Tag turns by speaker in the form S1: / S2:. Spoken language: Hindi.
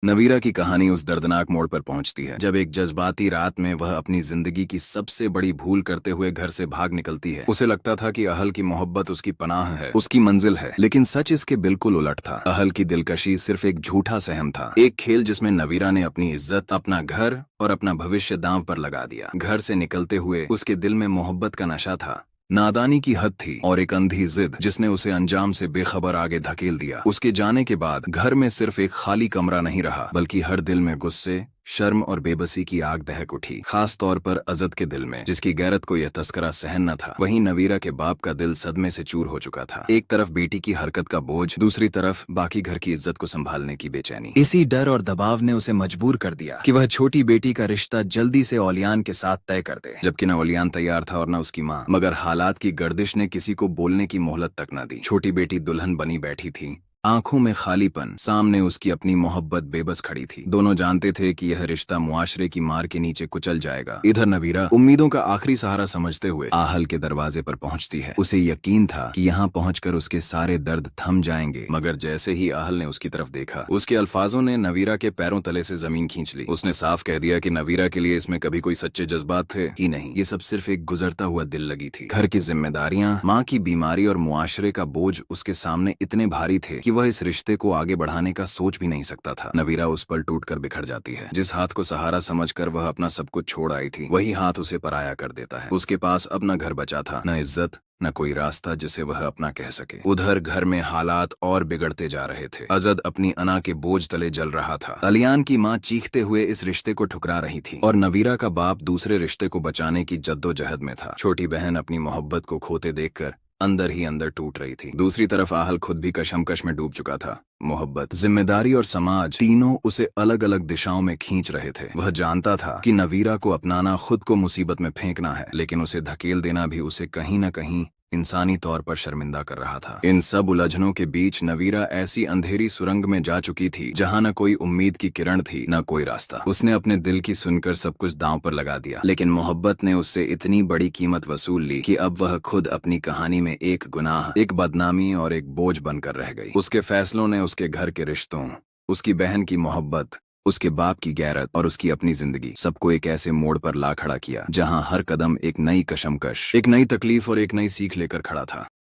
S1: नवीरा की कहानी उस दर्दनाक मोड़ पर पहुंचती है जब एक जज्बाती रात में वह अपनी जिंदगी की सबसे बड़ी भूल करते हुए घर से भाग निकलती है। उसे लगता था कि अहल की मोहब्बत उसकी पनाह है, उसकी मंजिल है, लेकिन सच इसके बिल्कुल उलट था। अहल की दिलकशी सिर्फ एक झूठा सहम था, एक खेल जिसमें नवीरा ने अपनी इज्जत, अपना घर और अपना भविष्य दांव पर लगा दिया। घर से निकलते हुए उसके दिल में मोहब्बत का नशा था, नादानी की हद थी और एक अंधी जिद जिसने उसे अंजाम से बेखबर आगे धकेल दिया। उसके जाने के बाद घर में सिर्फ एक खाली कमरा नहीं रहा, बल्कि हर दिल में गुस्से, शर्म और बेबसी की आग दहक उठी। खास तौर पर अजद के दिल में, जिसकी गैरत को यह तस्करा सहन न था। वहीं नवीरा के बाप का दिल सदमे से चूर हो चुका था। एक तरफ बेटी की हरकत का बोझ, दूसरी तरफ बाकी घर की इज्जत को संभालने की बेचैनी। इसी डर और दबाव ने उसे मजबूर कर दिया कि वह छोटी बेटी का रिश्ता जल्दी से औलियान के साथ तय कर दे। जबकि न औलियान तैयार था और न उसकी माँ, मगर हालात की गर्दिश ने किसी को बोलने की मोहलत तक न दी। छोटी बेटी दुल्हन बनी बैठी थी, आंखों में खालीपन, सामने उसकी अपनी मोहब्बत बेबस खड़ी थी। दोनों जानते थे कि यह रिश्ता मुआशरे की मार के नीचे कुचल जाएगा। इधर नवीरा उम्मीदों का आखिरी सहारा समझते हुए आहल के दरवाजे पर पहुंचती है। उसे यकीन था कि यहाँ पहुंचकर उसके सारे दर्द थम जाएंगे, मगर जैसे ही आहल ने उसकी तरफ देखा, उसके अल्फाजों ने नवीरा के पैरों तले से जमीन खींच ली। उसने साफ कह दिया कि नवीरा के लिए इसमें कभी कोई सच्चे जज्बात थे ही नहीं। ये सब सिर्फ एक गुजरता हुआ दिल लगी थी। घर की जिम्मेदारियां, माँ की बीमारी और मुआशरे का बोझ उसके सामने इतने भारी थे कि वह इस रिश्ते को आगे बढ़ाने का सोच भी नहीं सकता था। नवीरा उस पर टूटकर बिखर जाती है। जिस हाथ को सहारा समझकर वह अपना सब कुछ छोड़ आई थी, वही हाथ उसे पराया कर देता है। उसके पास अब न घर बचा था, न इज्जत, न कोई रास्ता जिसे वह अपना कह सके। उधर घर में हालात और बिगड़ते जा रहे थे। अजद अपनी अना के बोझ तले जल रहा था। अलियान की माँ चीखते हुए इस रिश्ते को ठुकरा रही थी और नवीरा का बाप दूसरे रिश्ते को बचाने की जद्दोजहद में था। छोटी बहन अपनी मोहब्बत को खोते देखकर अंदर ही अंदर टूट रही थी। दूसरी तरफ आहल खुद भी कशमकश में डूब चुका था। मोहब्बत, जिम्मेदारी और समाज तीनों उसे अलग अलग दिशाओं में खींच रहे थे। वह जानता था कि नवीरा को अपनाना खुद को मुसीबत में फेंकना है, लेकिन उसे धकेल देना भी उसे कहीं न कहीं इंसानी तौर पर शर्मिंदा कर रहा था। इन सब उलझनों के बीच नवीरा ऐसी अंधेरी सुरंग में जा चुकी थी जहां न कोई उम्मीद की किरण थी, न कोई रास्ता। उसने अपने दिल की सुनकर सब कुछ दांव पर लगा दिया, लेकिन मोहब्बत ने उससे इतनी बड़ी कीमत वसूल ली कि अब वह खुद अपनी कहानी में एक गुनाह, एक बदनामी और एक बोझ बनकर रह गई। उसके फैसलों ने उसके घर के रिश्तों, उसकी बहन की मोहब्बत, उसके बाप की गैरत और उसकी अपनी जिंदगी, सबको एक ऐसे मोड़ पर ला खड़ा किया जहां हर कदम एक नई कशमकश, एक नई तकलीफ और एक नई सीख लेकर खड़ा था।